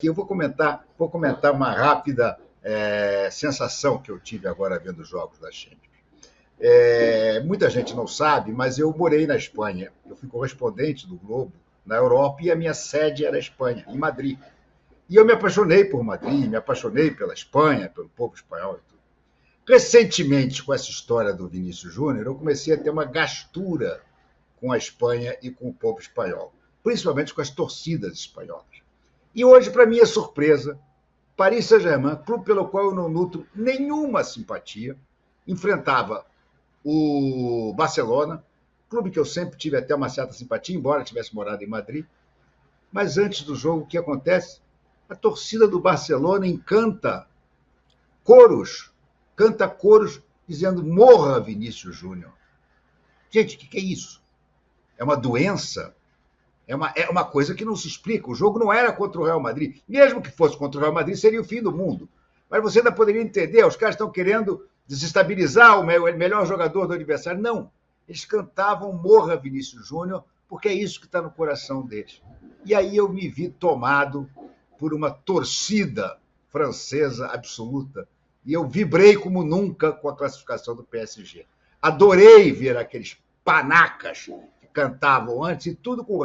Eu vou comentar uma rápida sensação que eu tive agora vendo os jogos da Champions. Muita gente não sabe, mas eu morei na Espanha. Eu fui correspondente do Globo na Europa e a minha sede era a Espanha, em Madrid. E eu me apaixonei por Madrid, me apaixonei pela Espanha, pelo povo espanhol e tudo. Recentemente, com essa história do Vinícius Júnior, eu comecei a ter uma gastura com a Espanha e com o povo espanhol, principalmente com as torcidas espanholas. E hoje, para minha surpresa, Paris Saint-Germain, clube pelo qual eu não nutro nenhuma simpatia, enfrentava o Barcelona, clube que eu sempre tive até uma certa simpatia, embora tivesse morado em Madrid. Mas antes do jogo, o que acontece? A torcida do Barcelona canta coros dizendo morra Vinícius Júnior. Gente, o que é isso? É uma doença? É uma coisa que não se explica. O jogo não era contra o Real Madrid. Mesmo que fosse contra o Real Madrid, seria o fim do mundo. Mas você ainda poderia entender, os caras estão querendo desestabilizar o melhor jogador do adversário. Não. Eles cantavam morra Vinícius Júnior, porque é isso que está no coração deles. E aí eu me vi tomado por uma torcida francesa absoluta. E eu vibrei como nunca com a classificação do PSG. Adorei ver aqueles panacas que cantavam antes e tudo com o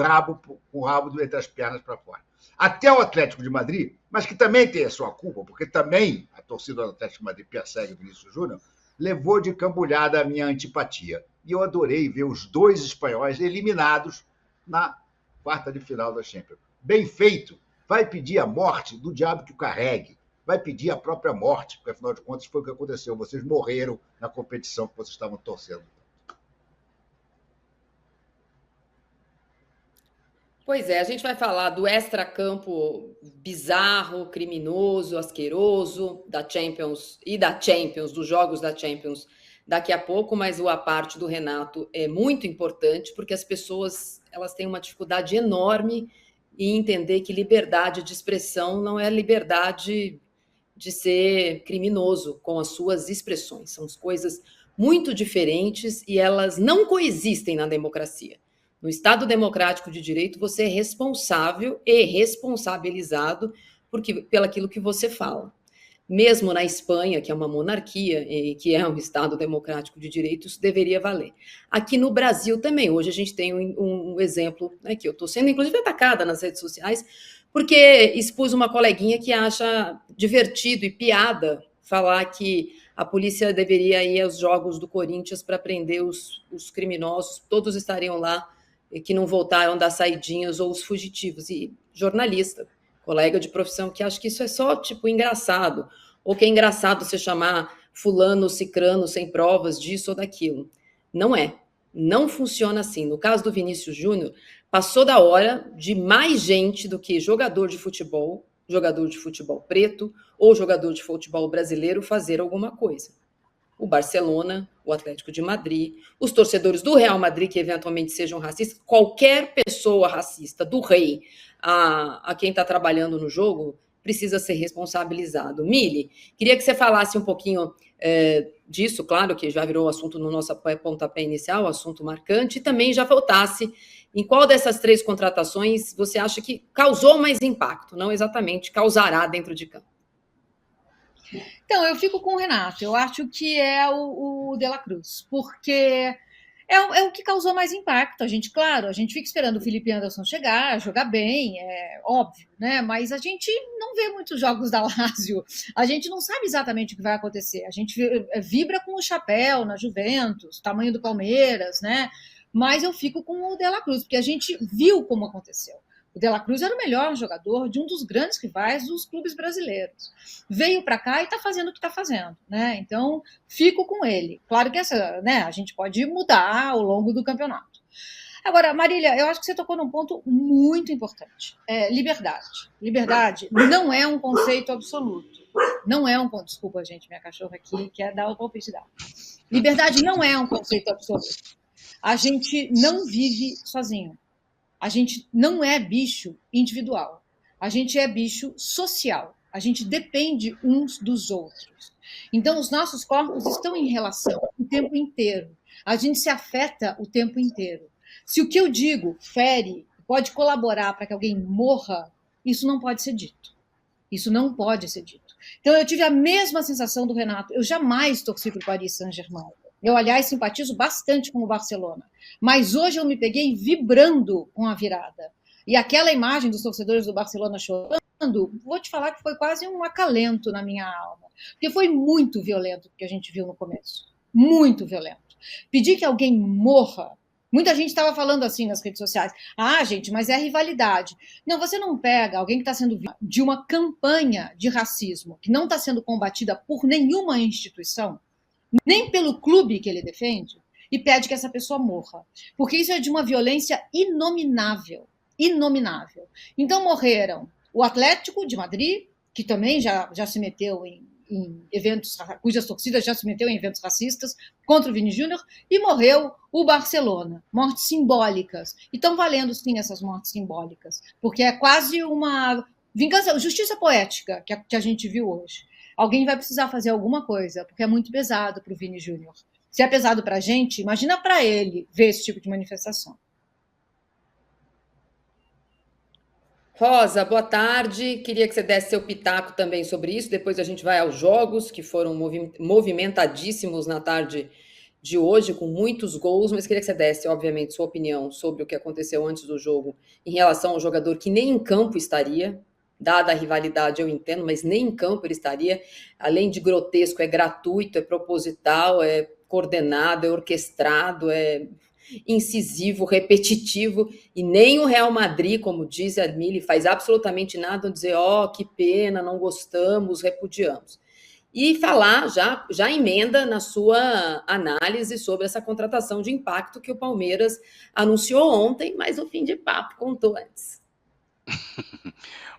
rabo entre as pernas para fora. Até o Atlético de Madrid, mas que também tem a sua culpa, porque também a torcida do Atlético de Madrid persegue o Vinícius Júnior, levou de cambulhada a minha antipatia. E eu adorei ver os dois espanhóis eliminados na quarta de final da Champions. Bem feito. Vai pedir a morte do diabo que o carregue. Vai pedir a própria morte, porque afinal de contas foi o que aconteceu. Vocês morreram na competição que vocês estavam torcendo. Pois é, a gente vai falar do extracampo bizarro, criminoso, asqueroso da Champions e da Champions, dos jogos da Champions daqui a pouco, mas a parte do Renato é muito importante porque as pessoas elas têm uma dificuldade enorme em entender que liberdade de expressão não é liberdade de ser criminoso com as suas expressões. São coisas muito diferentes e elas não coexistem na democracia. No Estado democrático de direito, você é responsável e responsabilizado pelaquilo que você fala. Mesmo na Espanha, que é uma monarquia e que é um Estado democrático de direito, isso deveria valer. Aqui no Brasil também, hoje a gente tem um exemplo, né, que eu estou sendo inclusive atacada nas redes sociais, porque expus uma coleguinha que acha divertido e piada falar que a polícia deveria ir aos jogos do Corinthians para prender os criminosos, todos estariam lá que não voltaram das saidinhas ou os fugitivos. E jornalista, colega de profissão, que acha que isso é só, tipo, engraçado. Ou que é engraçado você chamar fulano, cicrano, sem provas disso ou daquilo. Não é. Não funciona assim. No caso do Vinícius Júnior, passou da hora de mais gente do que jogador de futebol preto ou jogador de futebol brasileiro fazer alguma coisa. O Barcelona, o Atlético de Madrid, os torcedores do Real Madrid que eventualmente sejam racistas, qualquer pessoa racista, do rei a quem está trabalhando no jogo, precisa ser responsabilizado. Mili, queria que você falasse um pouquinho disso, claro que já virou assunto no nosso pontapé inicial, assunto marcante, e também já voltasse em qual dessas três contratações você acha que causou mais impacto, não exatamente causará dentro de campo. Então, eu fico com o Renato. Eu acho que é o De La Cruz, porque é o que causou mais impacto. Claro, a gente fica esperando o Felipe Anderson chegar, jogar bem, é óbvio, né? Mas a gente não vê muitos jogos da Lazio. A gente não sabe exatamente o que vai acontecer. A gente vibra com o chapéu na Juventus, tamanho do Palmeiras, né? Mas eu fico com o De La Cruz, porque a gente viu como aconteceu. O De La Cruz era o melhor jogador de um dos grandes rivais dos clubes brasileiros. Veio para cá e está fazendo o que está fazendo, né? Então, fico com ele. Claro que a gente pode mudar ao longo do campeonato. Agora, Marília, eu acho que você tocou num ponto muito importante. Liberdade. Liberdade não é um conceito absoluto. Não é um conceito... Desculpa, gente, minha cachorra aqui quer dar o palpite dela. Liberdade não é um conceito absoluto. A gente não vive sozinho. A gente não é bicho individual, a gente é bicho social, a gente depende uns dos outros. Então, os nossos corpos estão em relação o tempo inteiro, a gente se afeta o tempo inteiro. Se o que eu digo fere, pode colaborar para que alguém morra, isso não pode ser dito. Isso não pode ser dito. Então, eu tive a mesma sensação do Renato. Eu jamais torci para o Paris Saint-Germain. Eu, aliás, simpatizo bastante com o Barcelona. Mas hoje eu me peguei vibrando com a virada. E aquela imagem dos torcedores do Barcelona chorando, vou te falar que foi quase um acalento na minha alma. Porque foi muito violento o que a gente viu no começo. Muito violento. Pedir que alguém morra. Muita gente estava falando assim nas redes sociais. Ah, gente, mas é rivalidade. Não, você não pega alguém que está sendo vítima de uma campanha de racismo que não está sendo combatida por nenhuma instituição, nem pelo clube que ele defende, e pede que essa pessoa morra. Porque isso é de uma violência inominável. Inominável. Então morreram o Atlético de Madrid, que também já se meteu em eventos, cujas torcidas já se meteu em eventos racistas contra o Vini Júnior, e morreu o Barcelona. Mortes simbólicas. E estão valendo, sim, essas mortes simbólicas, porque é quase uma vingança, justiça poética que a gente viu hoje. Alguém vai precisar fazer alguma coisa, porque é muito pesado para o Vini Júnior. Se é pesado para a gente, imagina para ele ver esse tipo de manifestação. Rosa, boa tarde. Queria que você desse seu pitaco também sobre isso. Depois a gente vai aos jogos, que foram movimentadíssimos na tarde de hoje, com muitos gols. Mas queria que você desse, obviamente, sua opinião sobre o que aconteceu antes do jogo em relação ao jogador que nem em campo estaria. Dada a rivalidade, eu entendo, mas nem em campo ele estaria. Além de grotesco, é gratuito, é proposital, é coordenado, é orquestrado, é incisivo, repetitivo, e nem o Real Madrid, como diz a Mili, faz absolutamente nada, dizer, que pena, não gostamos, repudiamos. E falar, já emenda na sua análise sobre essa contratação de impacto que o Palmeiras anunciou ontem, mas o fim de papo contou antes.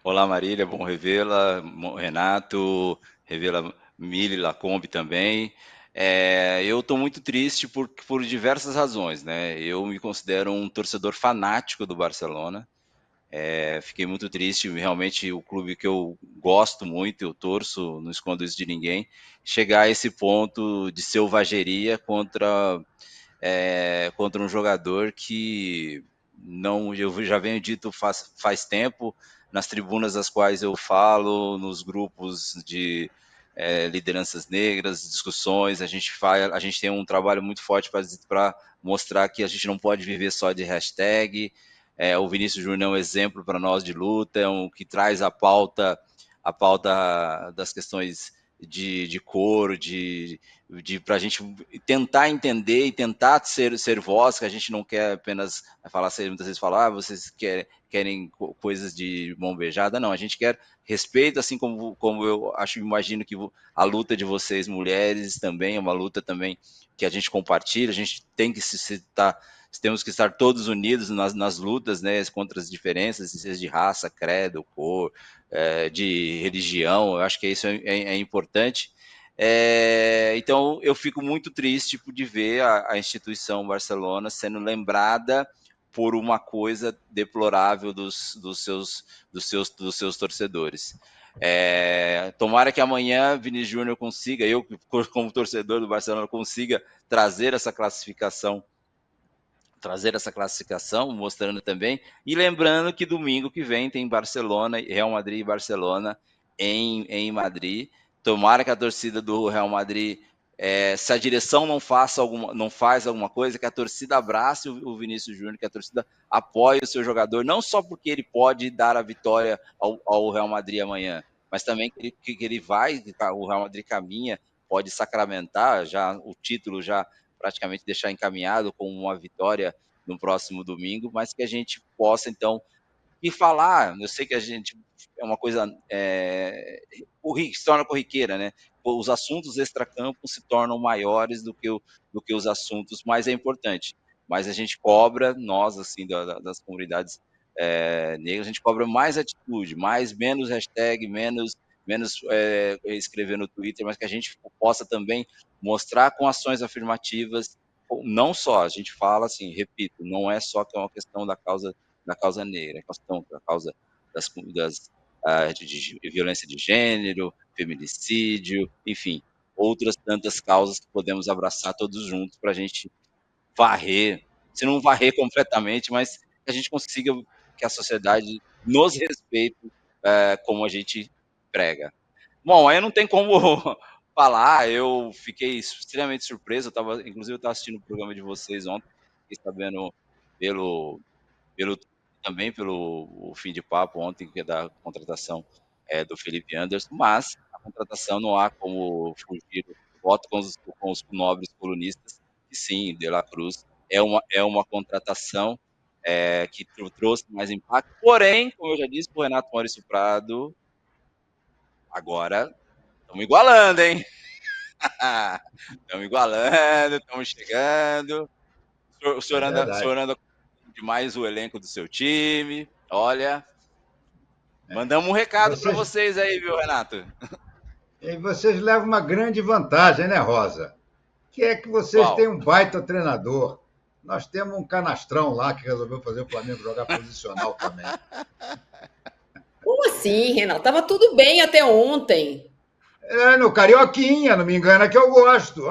Olá, Marília, bom revê-la, Renato, revê-la Mili, Lacombe também. Eu estou muito triste por diversas razões, né? Eu me considero um torcedor fanático do Barcelona. Fiquei muito triste, realmente o clube que eu gosto muito, eu torço, não escondo isso de ninguém, chegar a esse ponto de selvageria contra um jogador que não, eu já venho dito faz tempo, nas tribunas das quais eu falo, nos grupos de lideranças negras, discussões, a gente tem um trabalho muito forte para mostrar que a gente não pode viver só de hashtag. O Vinícius Júnior é um exemplo para nós de luta, que traz a pauta das questões de cor, para a gente tentar entender e tentar ser voz, que a gente não quer apenas falar, muitas vezes falar, vocês querem coisas de mão beijada, não, a gente quer respeito, assim como eu imagino que a luta de vocês, mulheres, também é uma luta também que a gente compartilha, a gente tem que temos que estar todos unidos nas lutas, né, contra as diferenças, seja de raça, credo, cor, de religião. Eu acho que isso é importante. Então, eu fico muito triste de ver a instituição Barcelona sendo lembrada por uma coisa deplorável dos seus torcedores. Tomara que amanhã Vini Júnior consiga, eu como torcedor do Barcelona, consiga trazer essa classificação, mostrando também, e lembrando que domingo que vem tem Barcelona, Real Madrid e Barcelona em Madrid. Tomara que a torcida do Real Madrid, se a direção não faz alguma coisa, que a torcida abrace o Vinícius Júnior, que a torcida apoie o seu jogador, não só porque ele pode dar a vitória ao Real Madrid amanhã, mas também que o Real Madrid caminha, pode sacramentar já o título, já praticamente deixar encaminhado com uma vitória no próximo domingo, mas que a gente possa, então, e falar, eu sei que a gente é uma coisa se torna corriqueira, né? Os assuntos extracampo se tornam maiores do que os assuntos, mas é importante. Mas a gente cobra, nós, assim, das comunidades negras, a gente cobra mais atitude, menos hashtag, menos escrever no Twitter, mas que a gente possa também mostrar com ações afirmativas, não só, a gente fala assim, repito, não é só que é uma questão da causa negra, a questão da causa de violência de gênero, feminicídio, enfim, outras tantas causas que podemos abraçar todos juntos para a gente varrer, se não varrer completamente, mas que a gente consiga que a sociedade nos respeite como a gente prega. Bom, aí não tem como falar, eu fiquei extremamente surpreso, inclusive eu estava assistindo o programa de vocês ontem, fiquei sabendo também pelo fim de papo ontem, que é da contratação do Felipe Anderson, mas a contratação não há como fugir do voto com os nobres colunistas, que sim, De La Cruz é uma contratação que trouxe mais impacto, porém, como eu já disse para o Renato Maurício Prado, agora estamos igualando, hein? Estamos igualando, estamos chegando. O senhor anda demais o elenco do seu time. Olha, mandamos um recado para vocês aí, viu, Renato? E vocês levam uma grande vantagem, né, Rosa? Que é que vocês têm um baita treinador. Nós temos um canastrão lá que resolveu fazer o Flamengo jogar posicional também. Como assim, Renato? Tava tudo bem até ontem. No Carioquinha, não me engana, que eu gosto.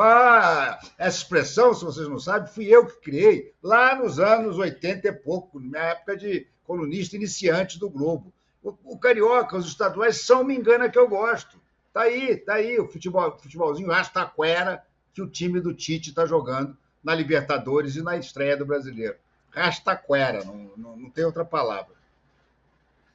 Essa expressão, se vocês não sabem, fui eu que criei, lá nos anos 80 e pouco, na época de colunista iniciante do Globo. O Carioca, os estaduais, são me engana que eu gosto. Tá aí, o futebolzinho rastaquera que o time do Tite está jogando na Libertadores e na estreia do Brasileiro. Rastaquera, não tem outra palavra.